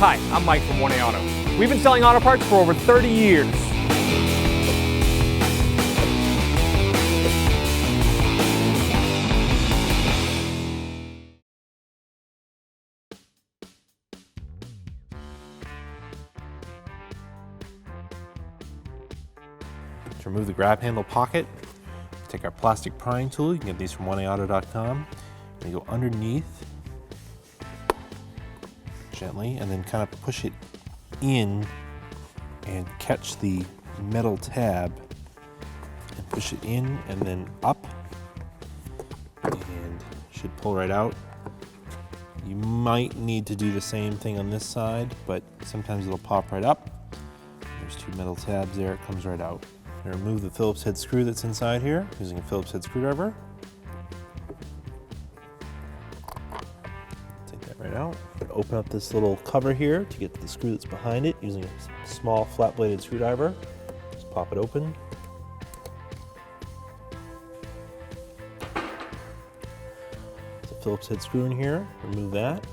Hi, I'm Mike from 1A Auto. We've been selling auto parts for over 30 years. To remove the grab handle pocket, take our plastic prying tool. You can get these from 1aauto.com. And you go underneath gently and then kind of push it in and catch the metal tab and push it in and then up, and should pull right out. You might need to do the same thing on this side, but sometimes it'll pop right up. There's two metal tabs there, it comes right out. I'm going to remove the Phillips head screw that's inside here using a Phillips head screwdriver. Take that right out. Open up this little cover here to get to the screw that's behind it using a small flat bladed screwdriver. Just pop it open. There's a Phillips head screw in here. Remove that.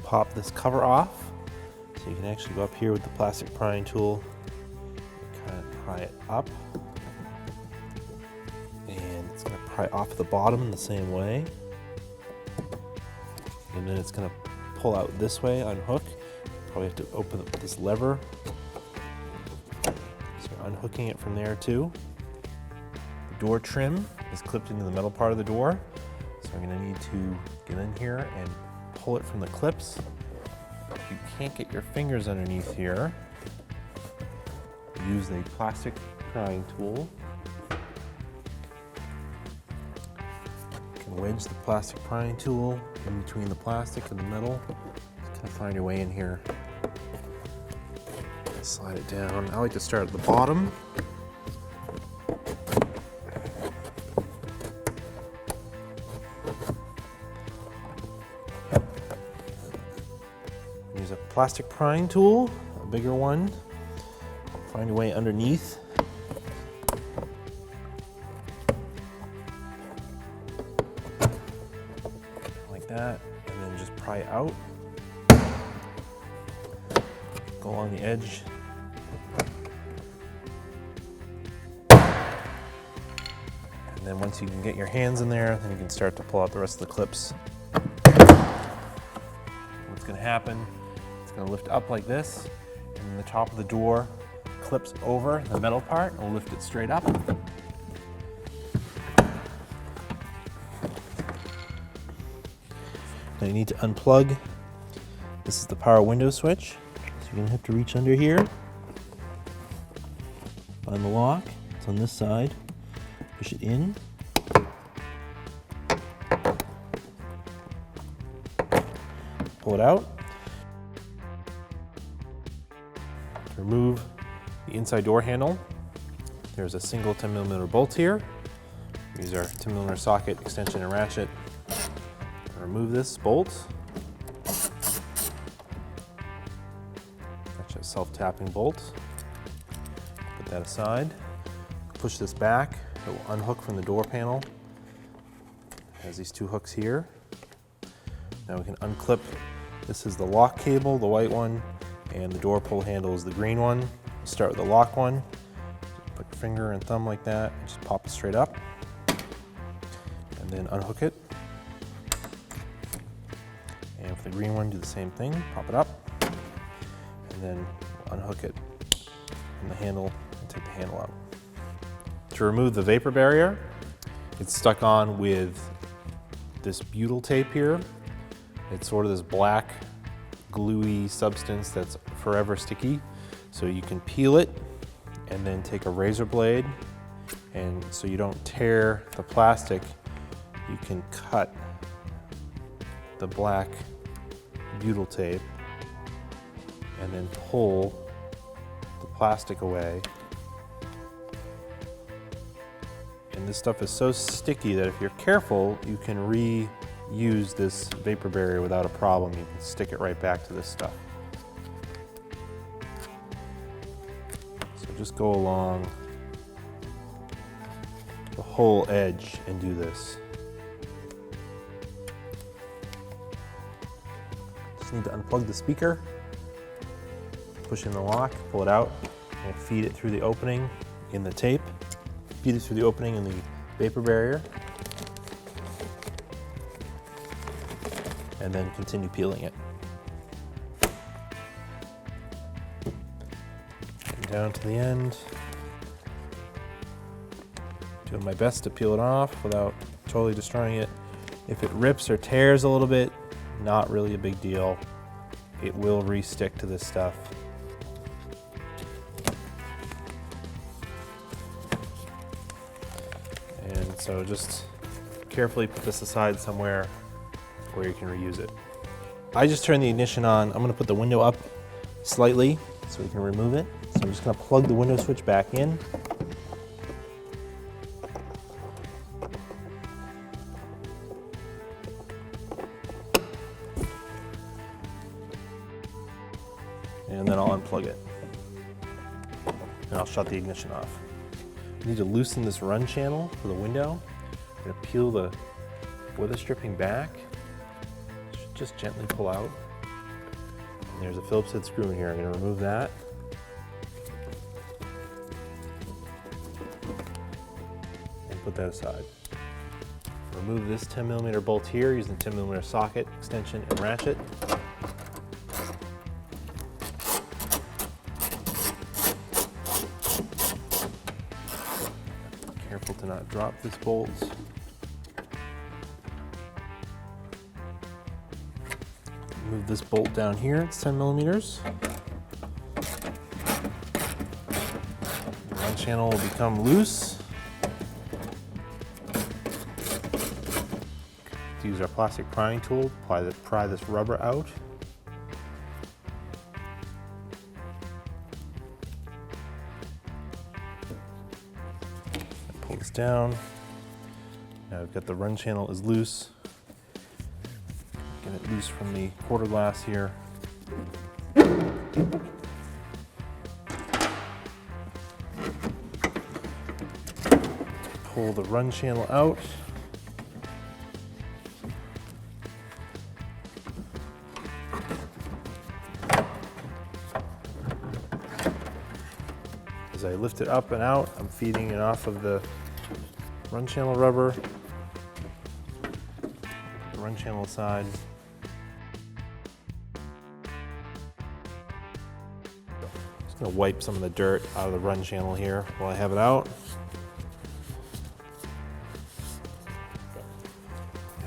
Pop this cover off. So you can actually go up here with the plastic prying tool, kind of pry it up, and it's going to pry off the bottom in the same way, and then it's going to pull out this way, unhook. Probably have to open up this lever, so you're unhooking it from there too. The door trim is clipped into the metal part of the door, so we're going to need to get in here and pull it from the clips. If you can't get your fingers underneath here, use a plastic prying tool. You can wedge the plastic prying tool in between the plastic and the metal. Just kind of find your way in here. Slide it down. I like to start at the bottom. Use a plastic prying tool, a bigger one. Find your way underneath. Like that, and then just pry out. Go along the edge. And then once you can get your hands in there, then you can start to pull out the rest of the clips. What's going to happen? Going to lift up like this, and then the top of the door clips over the metal part, and we'll lift it straight up. Now you need to unplug. This is the power window switch, so you're going to have to reach under here, find the lock. It's on this side. Push it in. Pull it out. To remove the inside door handle, there's a single 10mm bolt here. Use our 10mm socket, extension, and ratchet to remove this bolt. That's a self-tapping bolt. Put that aside. Push this back. It will unhook from the door panel. It has these two hooks here. Now we can unclip. This is the lock cable, the white one, and the door pull handle is the green one. Start with the lock one. Put your finger and thumb like that, and just pop it straight up. And then unhook it. And for the green one, do the same thing. Pop it up. And then unhook it from the handle and take the handle out. To remove the vapor barrier, it's stuck on with this butyl tape here. It's sort of this black gluey substance that's forever sticky. So you can peel it and then take a razor blade, and so you don't tear the plastic, you can cut the black butyl tape and then pull the plastic away. And this stuff is so sticky that if you're careful, you can reuse this vapor barrier without a problem. You can stick it right back to this stuff. So just go along the whole edge and do this. need to unplug the speaker, push in the lock, pull it out, and feed it through the opening in the tape, feed it through the opening in the vapor barrier, and then continue peeling it. Getting down to the end. Doing my best to peel it off without totally destroying it. If it rips or tears a little bit, not really a big deal. It will re-stick to this stuff. And so just carefully put this aside somewhere where you can reuse it. I just turned the ignition on. I'm gonna put the window up slightly so we can remove it. So I'm just gonna plug the window switch back in. And then I'll unplug it. And I'll shut the ignition off. I need to loosen this run channel for the window. I'm gonna peel the weather stripping back. Should just gently pull out. And there's a Phillips head screw in here. I'm gonna remove that. And put that aside. Remove this 10mm bolt here using the 10mm socket, extension, and ratchet. Careful to not drop this bolt. Move this bolt down here, it's 10mm. The run channel will become loose. To use our plastic prying tool, pry this rubber out. Pull this down. Now I've got the run channel is loose. Get it loose from the quarter glass here. Pull the run channel out. As I lift it up and out, I'm feeding it off of the run channel rubber, the run channel side. Just gonna wipe some of the dirt out of the run channel here while I have it out.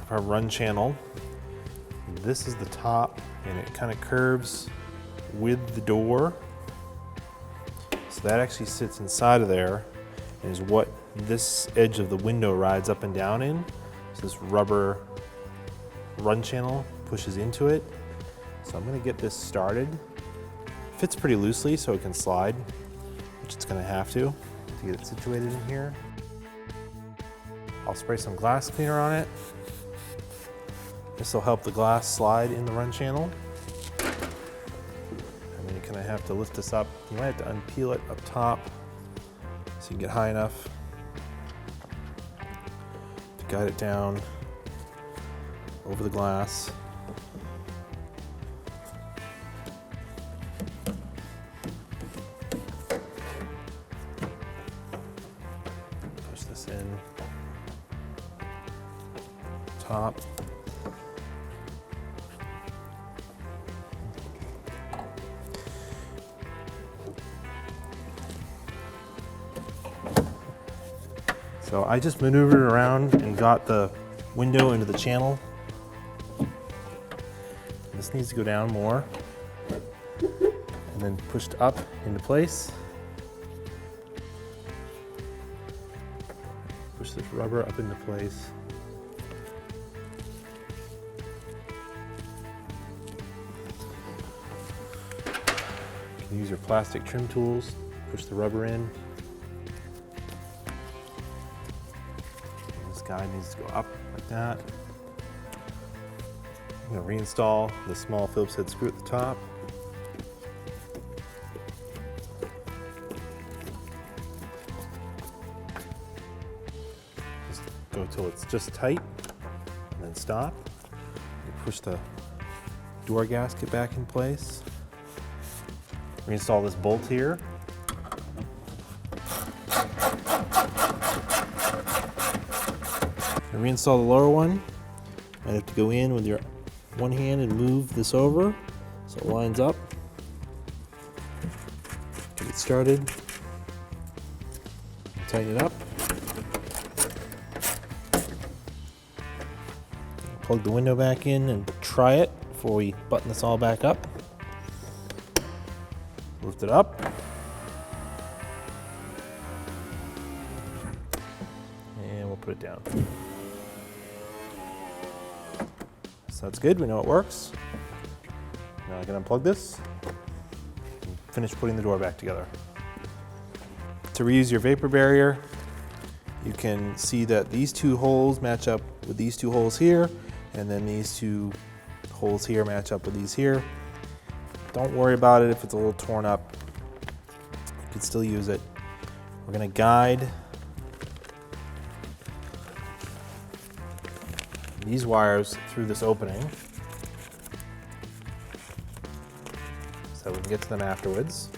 Our run channel, this is the top, and it kind of curves with the door. So that actually sits inside of there and is what this edge of the window rides up and down in. So this rubber run channel pushes into it. So I'm gonna get this started. It fits pretty loosely so it can slide, which it's gonna have to get it situated in here. I'll spray some glass cleaner on it. This will help the glass slide in the run channel. And then you kind of have to lift this up. You might have to unpeel it up top so you can get high enough to guide it down over the glass. Push this in top. So I just maneuvered around and got the window into the channel. This needs to go down more. And then pushed up into place. Push this rubber up into place. You can use your plastic trim tools, push the rubber in. Guy needs to go up like that. I'm going to reinstall the small Phillips head screw at the top. Just go till it's just tight and then stop. You push the door gasket back in place. Reinstall this bolt here. And reinstall the lower one. Might have to go in with your one hand and move this over so it lines up. Get it started. Tighten it up. Plug the window back in and try it before we button this all back up. Lift it up. And we'll put it down. So that's good, we know it works. Now I can unplug this and finish putting the door back together. To reuse your vapor barrier, you can see that these two holes match up with these two holes here, and then these two holes here match up with these here. Don't worry about it if it's a little torn up. You can still use it. We're going to guide these wires through this opening so we can get to them afterwards.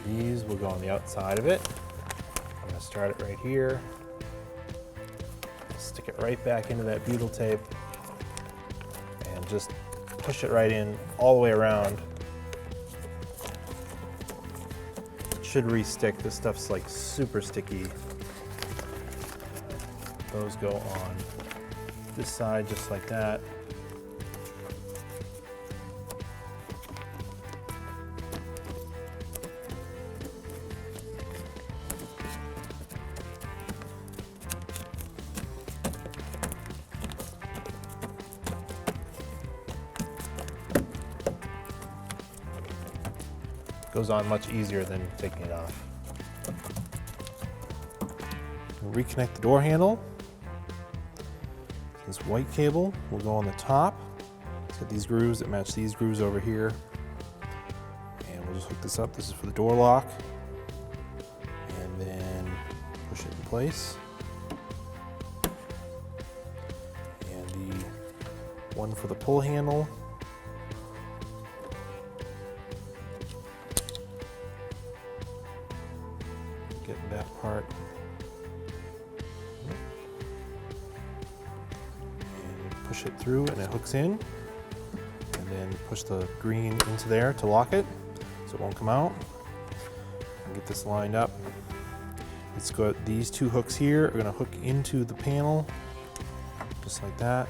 These will go on the outside of it. I'm going to start it right here. Stick it right back into that butyl tape and just push it right in all the way around. It should re-stick. This stuff's like super sticky. Those go on this side just like that. Goes on much easier than taking it off. We'll reconnect the door handle. This white cable will go on the top. It's got these grooves that match these grooves over here. And we'll just hook this up. This is for the door lock. And then push it in place. And the one for the pull handle. Getting that part. And push it through and it hooks in. And then push the green into there to lock it so it won't come out. And get this lined up. It's got these two hooks here are going to hook into the panel just like that.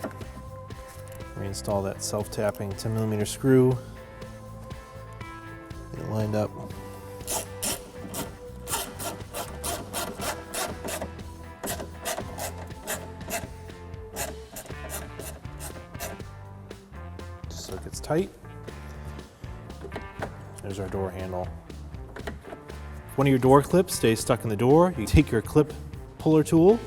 Reinstall that self-tapping 10mm screw. Get it lined up. So it gets tight. There's our door handle. If one of your door clips stays stuck in the door, you take your clip puller tool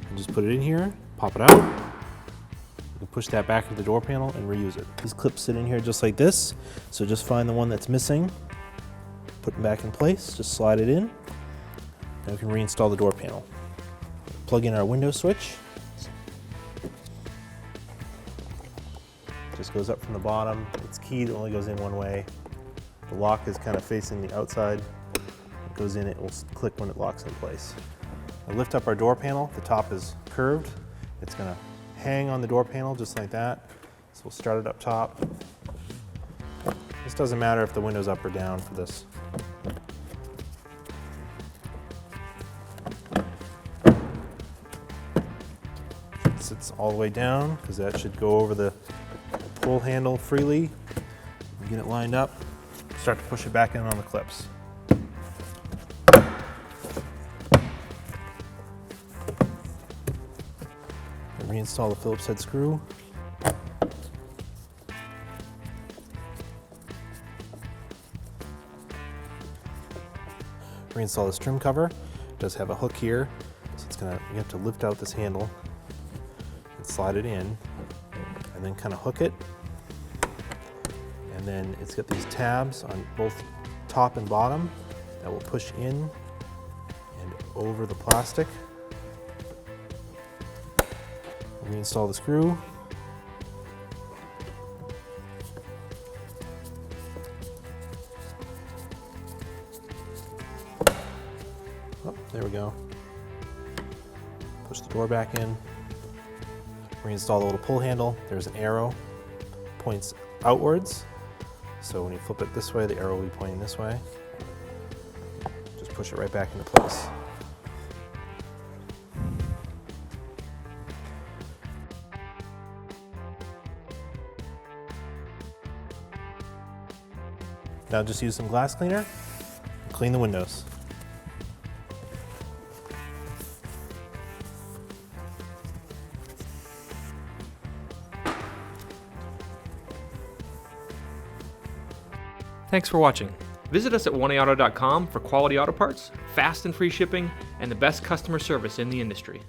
and just put it in here, pop it out. You can push that back into the door panel and reuse it. These clips sit in here just like this, so just find the one that's missing, put it back in place, just slide it in, and we can reinstall the door panel. Plug in our window switch. Just goes up from the bottom. It's keyed, it only goes in one way. The lock is kind of facing the outside. It goes in, it will click when it locks in place. I'll lift up our door panel. The top is curved. It's gonna hang on the door panel just like that. So we'll start it up top. This doesn't matter if the window's up or down for this. It sits all the way down because that should go over the pull handle freely. Get it lined up. Start to push it back in on the clips. And reinstall the Phillips head screw. Reinstall this trim cover. It does have a hook here, so you have to lift out this handle and slide it in, and then kind of hook it, And then it's got these tabs on both top and bottom that will push in and over the plastic. Reinstall the screw. Oh, there we go. Push the door back in. Reinstall the little pull handle. There's an arrow, points outwards. So when you flip it this way, the arrow will be pointing this way. Just push it right back into place. Now just use some glass cleaner and clean the windows. Thanks for watching. Visit us at oneauto.com for quality auto parts, fast and free shipping, and the best customer service in the industry.